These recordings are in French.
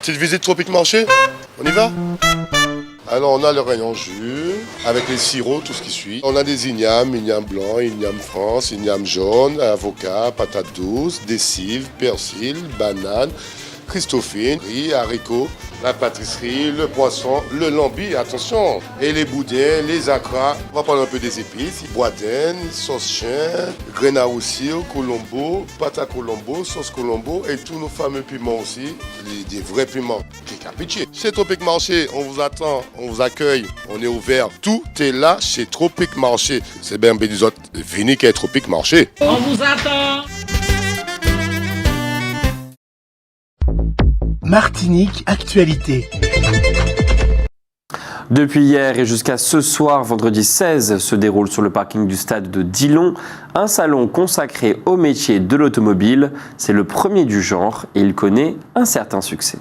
Petite visite Tropique Marché, on y va? Alors on a le rayon jus, avec les sirops, tout ce qui suit. On a des ignames blanc, igname France, igname jaune, avocat, patates douces, des cives, persil, bananes, christophine, riz, haricots, la pâtisserie, le poisson, le lambi, attention, et les boudins, les acras. On va parler un peu des épices, boudin, sauce chien, graines à roussir, colombo, pâte à colombo, sauce colombo et tous nos fameux piments aussi, des vrais piments. Pitié. Chez Tropique Marché, on vous attend, on vous accueille, on est ouvert. Tout est là chez Tropique Marché. C'est bien des autres, venez qu'à Tropique Marché. On vous attend. Martinique Actualité. Depuis hier et jusqu'à ce soir, vendredi 16, se déroule sur le parking du stade de Dillon un salon consacré au métier de l'automobile. C'est le premier du genre et il connaît un certain succès.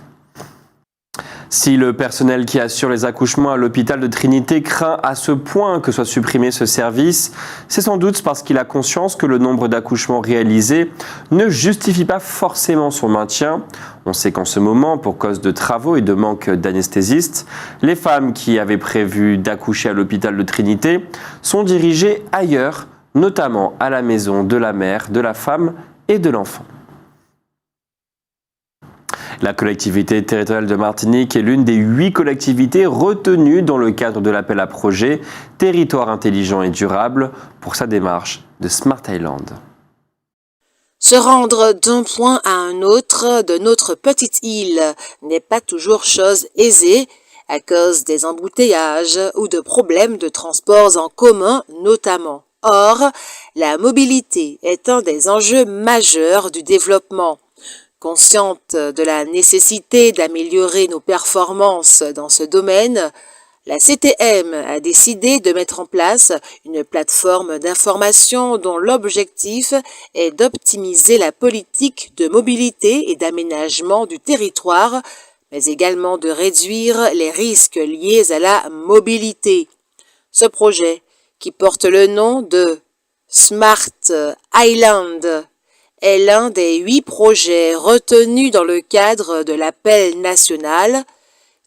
Si le personnel qui assure les accouchements à l'hôpital de Trinité craint à ce point que soit supprimé ce service, c'est sans doute parce qu'il a conscience que le nombre d'accouchements réalisés ne justifie pas forcément son maintien. On sait qu'en ce moment, pour cause de travaux et de manque d'anesthésistes, les femmes qui avaient prévu d'accoucher à l'hôpital de Trinité sont dirigées ailleurs, notamment à la maison de la mère, de la femme et de l'enfant. La collectivité territoriale de Martinique est l'une des 8 collectivités retenues dans le cadre de l'appel à projet Territoire intelligent et durable pour sa démarche de Smart Island. Se rendre d'un point à un autre de notre petite île n'est pas toujours chose aisée à cause des embouteillages ou de problèmes de transports en commun notamment. Or, la mobilité est un des enjeux majeurs du développement. Consciente de la nécessité d'améliorer nos performances dans ce domaine, la CTM a décidé de mettre en place une plateforme d'information dont l'objectif est d'optimiser la politique de mobilité et d'aménagement du territoire, mais également de réduire les risques liés à la mobilité. Ce projet, qui porte le nom de Smart Island, est l'un des 8 projets retenus dans le cadre de l'appel national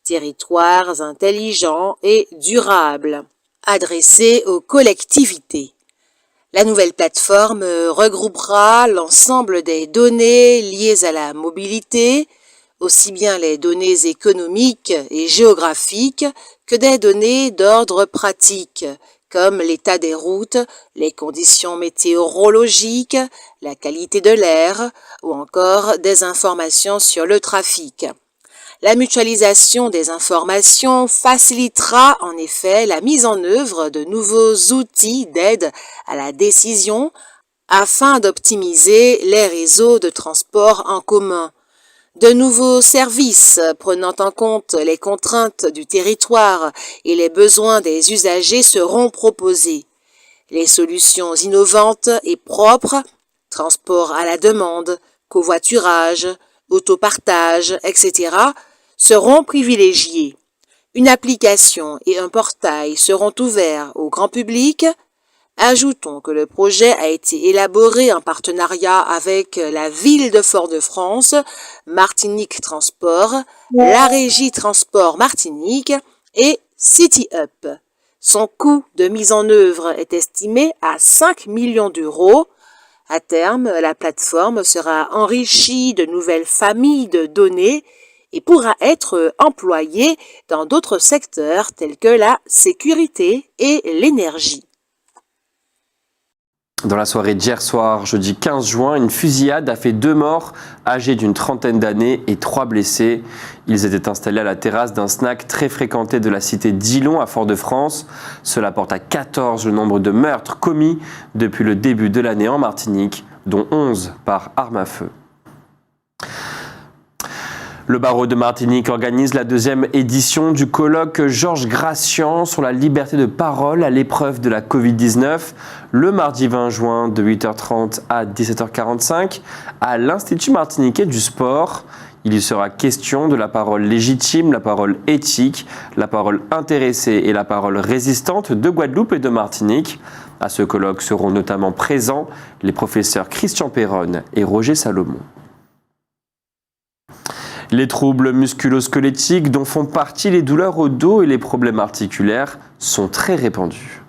Territoires intelligents et durables, adressé aux collectivités. La nouvelle plateforme regroupera l'ensemble des données liées à la mobilité, aussi bien les données économiques et géographiques que des données d'ordre pratique, comme l'état des routes, les conditions météorologiques, la qualité de l'air ou encore des informations sur le trafic. La mutualisation des informations facilitera en effet la mise en œuvre de nouveaux outils d'aide à la décision afin d'optimiser les réseaux de transport en commun. De nouveaux services prenant en compte les contraintes du territoire et les besoins des usagers seront proposés. Les solutions innovantes et propres, transport à la demande, covoiturage, autopartage, etc., seront privilégiées. Une application et un portail seront ouverts au grand public. Ajoutons que le projet a été élaboré en partenariat avec la ville de Fort-de-France, Martinique Transport, la Régie Transport Martinique et CityUp. Son coût de mise en œuvre est estimé à 5 millions d'euros. À terme, la plateforme sera enrichie de nouvelles familles de données et pourra être employée dans d'autres secteurs tels que la sécurité et l'énergie. Dans la soirée d'hier soir, jeudi 15 juin, une fusillade a fait 2 morts âgés d'une trentaine d'années et 3 blessés. Ils étaient installés à la terrasse d'un snack très fréquenté de la cité Dillon à Fort-de-France. Cela porte à 14 le nombre de meurtres commis depuis le début de l'année en Martinique, dont 11 par arme à feu. Le barreau de Martinique organise la 2e édition du colloque Georges Gracian sur la liberté de parole à l'épreuve de la Covid-19 le mardi 20 juin de 8h30 à 17h45 à l'Institut martiniquais du sport. Il y sera question de la parole légitime, la parole éthique, la parole intéressée et la parole résistante de Guadeloupe et de Martinique. À ce colloque seront notamment présents les professeurs Christian Perronne et Roger Salomon. Les troubles musculo-squelettiques, dont font partie les douleurs au dos et les problèmes articulaires, sont très répandus.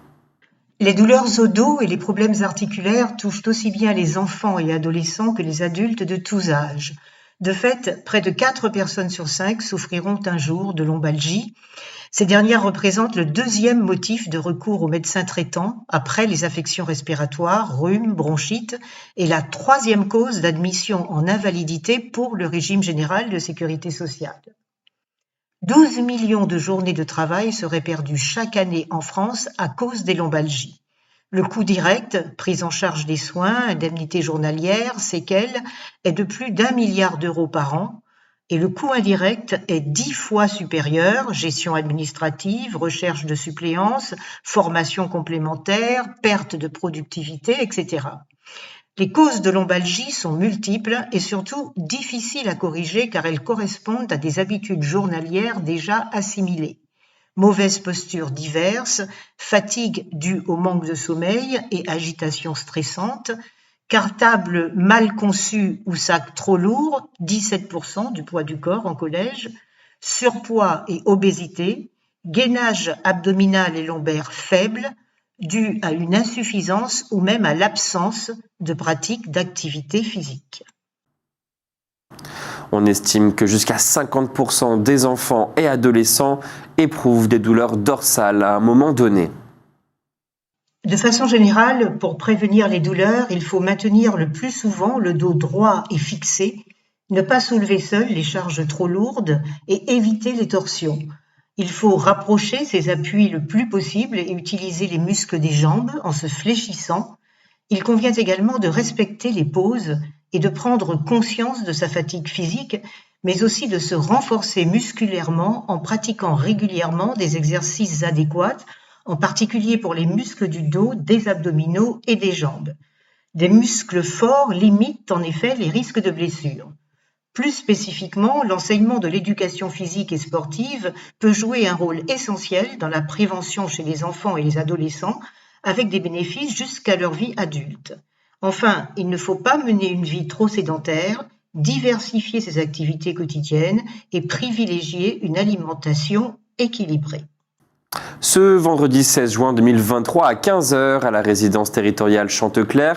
Les douleurs au dos et les problèmes articulaires touchent aussi bien les enfants et adolescents que les adultes de tous âges. De fait, près de 4 personnes sur 5 souffriront un jour de lombalgie. Ces dernières représentent le deuxième motif de recours aux médecins traitants après les affections respiratoires, rhume, bronchite, et la troisième cause d'admission en invalidité pour le régime général de sécurité sociale. 12 millions de journées de travail seraient perdues chaque année en France à cause des lombalgies. Le coût direct, prise en charge des soins, indemnités journalières, séquelles, est de plus d'1 milliard d'euros par an, et le coût indirect est 10 fois supérieur, gestion administrative, recherche de suppléances, formation complémentaire, perte de productivité, etc. Les causes de lombalgie sont multiples et surtout difficiles à corriger car elles correspondent à des habitudes journalières déjà assimilées. Mauvaise posture diverses, fatigue due au manque de sommeil et agitation stressante, cartable mal conçu ou sac trop lourd, 17% du poids du corps en collège, surpoids et obésité, gainage abdominal et lombaire faible, dû à une insuffisance ou même à l'absence de pratique d'activité physique. On estime que jusqu'à 50% des enfants et adolescents éprouvent des douleurs dorsales à un moment donné. De façon générale, pour prévenir les douleurs, il faut maintenir le plus souvent le dos droit et fixé, ne pas soulever seul les charges trop lourdes et éviter les torsions. Il faut rapprocher ses appuis le plus possible et utiliser les muscles des jambes en se fléchissant. Il convient également de respecter les pauses et de prendre conscience de sa fatigue physique, mais aussi de se renforcer musculairement en pratiquant régulièrement des exercices adéquats, en particulier pour les muscles du dos, des abdominaux et des jambes. Des muscles forts limitent en effet les risques de blessures. Plus spécifiquement, l'enseignement de l'éducation physique et sportive peut jouer un rôle essentiel dans la prévention chez les enfants et les adolescents, avec des bénéfices jusqu'à leur vie adulte. Enfin, il ne faut pas mener une vie trop sédentaire, diversifier ses activités quotidiennes et privilégier une alimentation équilibrée. Ce vendredi 16 juin 2023 à 15h à la résidence territoriale Chantecler,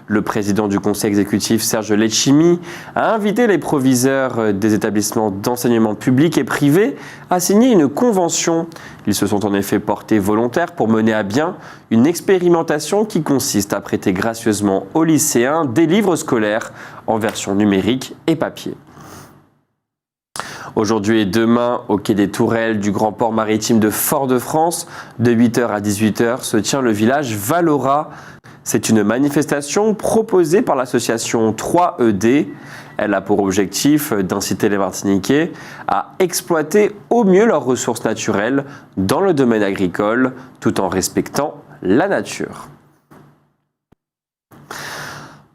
le président du conseil exécutif Serge Letchimy a invité les proviseurs des établissements d'enseignement public et privé à signer une convention. Ils se sont en effet portés volontaires pour mener à bien une expérimentation qui consiste à prêter gracieusement aux lycéens des livres scolaires en version numérique et papier. Aujourd'hui et demain, au quai des Tourelles du grand port maritime de Fort-de-France, de 8h à 18h, se tient le village Valora. C'est une manifestation proposée par l'association 3ED. Elle a pour objectif d'inciter les Martiniquais à exploiter au mieux leurs ressources naturelles dans le domaine agricole, tout en respectant la nature.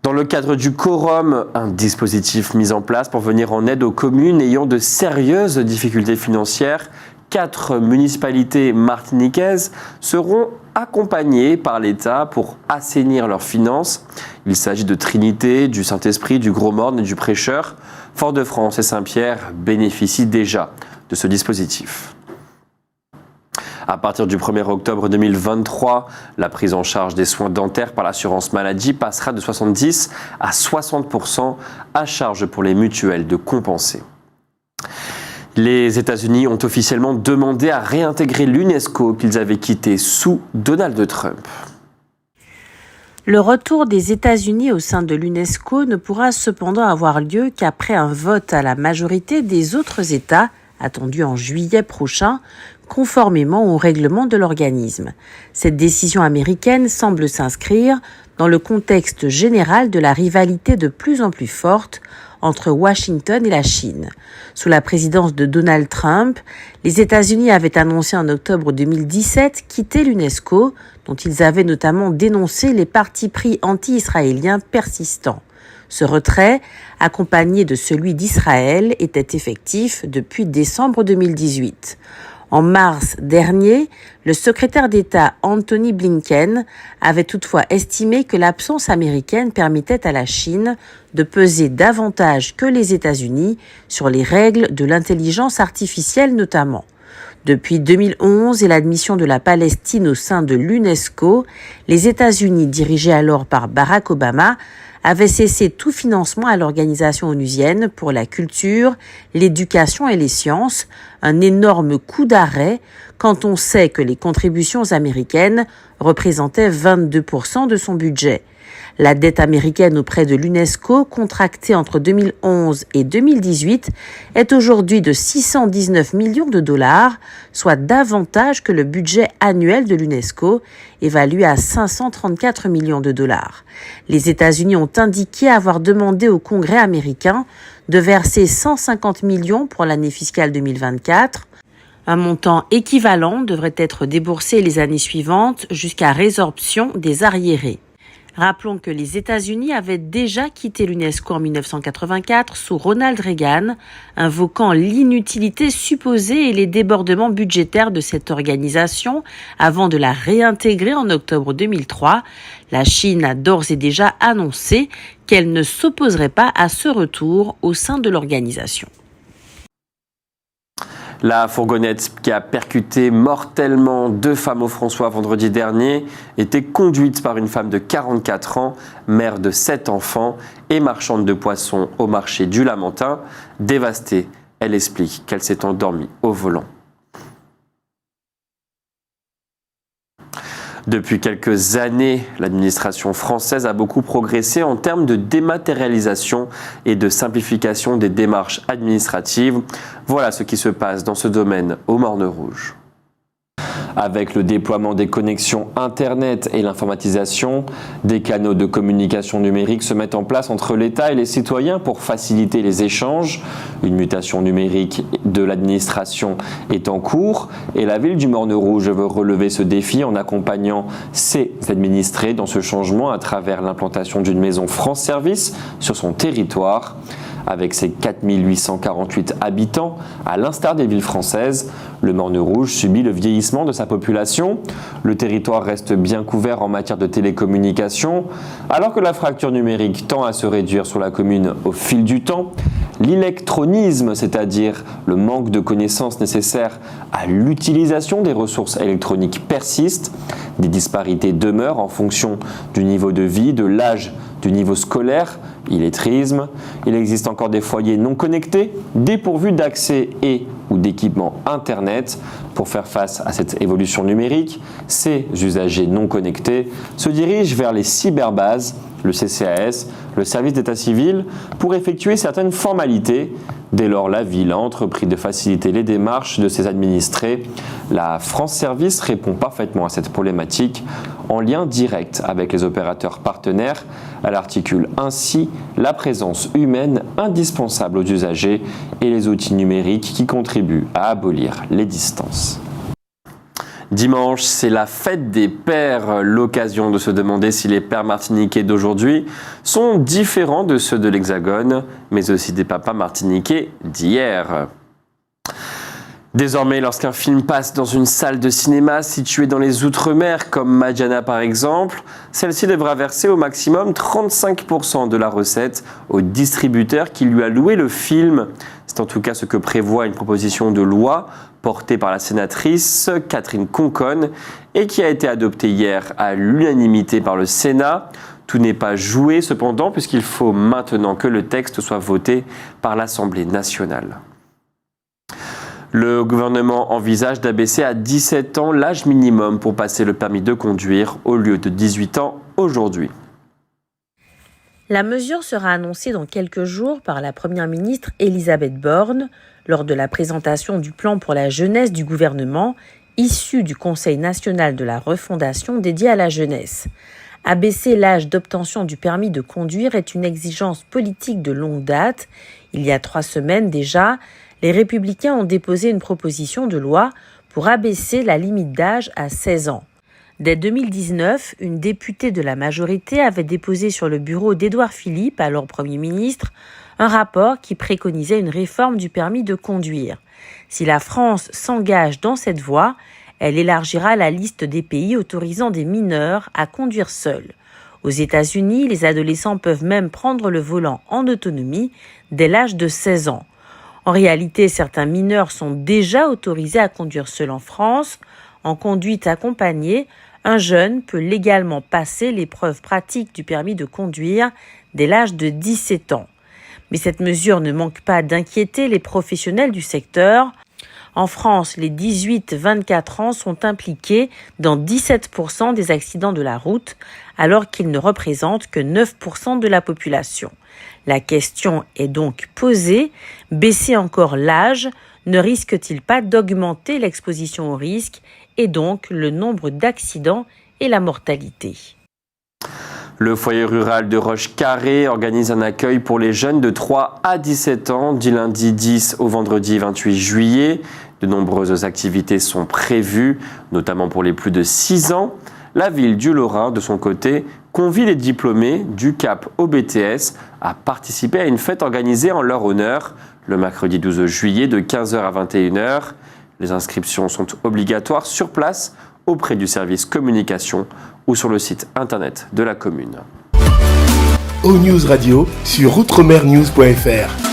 Dans le cadre du Quorum, un dispositif mis en place pour venir en aide aux communes ayant de sérieuses difficultés financières, 4 municipalités martiniquaises seront accompagnées par l'État pour assainir leurs finances. Il s'agit de Trinité, du Saint-Esprit, du Gros-Morne et du Prêcheur. Fort-de-France et Saint-Pierre bénéficient déjà de ce dispositif. À partir du 1er octobre 2023, la prise en charge des soins dentaires par l'assurance maladie passera de 70 à 60% à charge pour les mutuelles de compenser. Les États-Unis ont officiellement demandé à réintégrer l'UNESCO qu'ils avaient quitté sous Donald Trump. Le retour des États-Unis au sein de l'UNESCO ne pourra cependant avoir lieu qu'après un vote à la majorité des autres États, attendu en juillet prochain, conformément au règlement de l'organisme. Cette décision américaine semble s'inscrire dans le contexte général de la rivalité de plus en plus forte entre Washington et la Chine. Sous la présidence de Donald Trump, les États-Unis avaient annoncé en octobre 2017 quitter l'UNESCO, dont ils avaient notamment dénoncé les partis pris anti-israéliens persistants. Ce retrait, accompagné de celui d'Israël, était effectif depuis décembre 2018. En mars dernier, le secrétaire d'État Anthony Blinken avait toutefois estimé que l'absence américaine permettait à la Chine de peser davantage que les États-Unis sur les règles de l'intelligence artificielle notamment. Depuis 2011 et l'admission de la Palestine au sein de l'UNESCO, les États-Unis, dirigés alors par Barack Obama, avaient cessé tout financement à l'organisation onusienne pour la culture, l'éducation et les sciences, un énorme coup d'arrêt quand on sait que les contributions américaines représentaient 22% de son budget. La dette américaine auprès de l'UNESCO, contractée entre 2011 et 2018, est aujourd'hui de 619 millions de dollars, soit davantage que le budget annuel de l'UNESCO, évalué à 534 millions de dollars. Les États-Unis ont indiqué avoir demandé au Congrès américain de verser 150 millions pour l'année fiscale 2024. Un montant équivalent devrait être déboursé les années suivantes jusqu'à résorption des arriérés. Rappelons que les États-Unis avaient déjà quitté l'UNESCO en 1984 sous Ronald Reagan, invoquant l'inutilité supposée et les débordements budgétaires de cette organisation avant de la réintégrer en octobre 2003. La Chine a d'ores et déjà annoncé qu'elle ne s'opposerait pas à ce retour au sein de l'organisation. La fourgonnette qui a percuté mortellement 2 femmes au François vendredi dernier était conduite par une femme de 44 ans, mère de 7 enfants et marchande de poissons au marché du Lamentin. Dévastée, elle explique qu'elle s'est endormie au volant. Depuis quelques années, l'administration française a beaucoup progressé en termes de dématérialisation et de simplification des démarches administratives. Voilà ce qui se passe dans ce domaine au Morne Rouge. Avec le déploiement des connexions Internet et l'informatisation, des canaux de communication numérique se mettent en place entre l'État et les citoyens pour faciliter les échanges. Une mutation numérique de l'administration est en cours et la ville du Morne Rouge veut relever ce défi en accompagnant ses administrés dans ce changement à travers l'implantation d'une maison France Service sur son territoire. Avec ses 4848 habitants, à l'instar des villes françaises, le Morne Rouge subit le vieillissement de sa population. Le territoire reste bien couvert en matière de télécommunications, alors que la fracture numérique tend à se réduire sur la commune au fil du temps. L'électronisme, c'est-à-dire le manque de connaissances nécessaires à l'utilisation des ressources électroniques, persiste. Des disparités demeurent en fonction du niveau de vie, de l'âge, du niveau scolaire, illettrisme. Il existe encore des foyers non connectés, dépourvus d'accès et ou d'équipements Internet. Pour faire face à cette évolution numérique, ces usagers non connectés se dirigent vers les cyberbases, le CCAS, le service d'état civil, pour effectuer certaines formalités. Dès lors, la ville a entrepris de faciliter les démarches de ses administrés. La France Service répond parfaitement à cette problématique en lien direct avec les opérateurs partenaires. Elle articule ainsi la présence humaine indispensable aux usagers et les outils numériques qui contribuent à abolir les distances. Dimanche, c'est la fête des pères, l'occasion de se demander si les pères martiniquais d'aujourd'hui sont différents de ceux de l'Hexagone, mais aussi des papas martiniquais d'hier. Désormais, lorsqu'un film passe dans une salle de cinéma située dans les Outre-mer, comme Madjana par exemple, celle-ci devra verser au maximum 35% de la recette au distributeur qui lui a loué le film. C'est en tout cas ce que prévoit une proposition de loi portée par la sénatrice Catherine Conconne et qui a été adoptée hier à l'unanimité par le Sénat. Tout n'est pas joué cependant puisqu'il faut maintenant que le texte soit voté par l'Assemblée nationale. Le gouvernement envisage d'abaisser à 17 ans l'âge minimum pour passer le permis de conduire au lieu de 18 ans aujourd'hui. La mesure sera annoncée dans quelques jours par la Première ministre Elisabeth Borne lors de la présentation du plan pour la jeunesse du gouvernement, issu du Conseil national de la refondation dédié à la jeunesse. Abaisser l'âge d'obtention du permis de conduire est une exigence politique de longue date. Il y a 3 semaines déjà, les Républicains ont déposé une proposition de loi pour abaisser la limite d'âge à 16 ans. Dès 2019, une députée de la majorité avait déposé sur le bureau d'Édouard Philippe, alors Premier ministre, un rapport qui préconisait une réforme du permis de conduire. Si la France s'engage dans cette voie, elle élargira la liste des pays autorisant des mineurs à conduire seuls. Aux États-Unis, les adolescents peuvent même prendre le volant en autonomie dès l'âge de 16 ans. En réalité, certains mineurs sont déjà autorisés à conduire seuls en France. En conduite accompagnée, un jeune peut légalement passer l'épreuve pratique du permis de conduire dès l'âge de 17 ans. Mais cette mesure ne manque pas d'inquiéter les professionnels du secteur. En France, les 18-24 ans sont impliqués dans 17% des accidents de la route, alors qu'ils ne représentent que 9% de la population. La question est donc posée, baisser encore l'âge ne risque-t-il pas d'augmenter l'exposition au risque et donc le nombre d'accidents et la mortalité ? Le foyer rural de Roche-Carré organise un accueil pour les jeunes de 3 à 17 ans du lundi 10 au vendredi 28 juillet. De nombreuses activités sont prévues, notamment pour les plus de 6 ans. La ville du Lorrain, de son côté, convie les diplômés du CAP au BTS à participer à une fête organisée en leur honneur le mercredi 12 juillet de 15h à 21h. Les inscriptions sont obligatoires sur place auprès du service communication ou sur le site internet de la commune. ONews Radio sur outremernews.fr.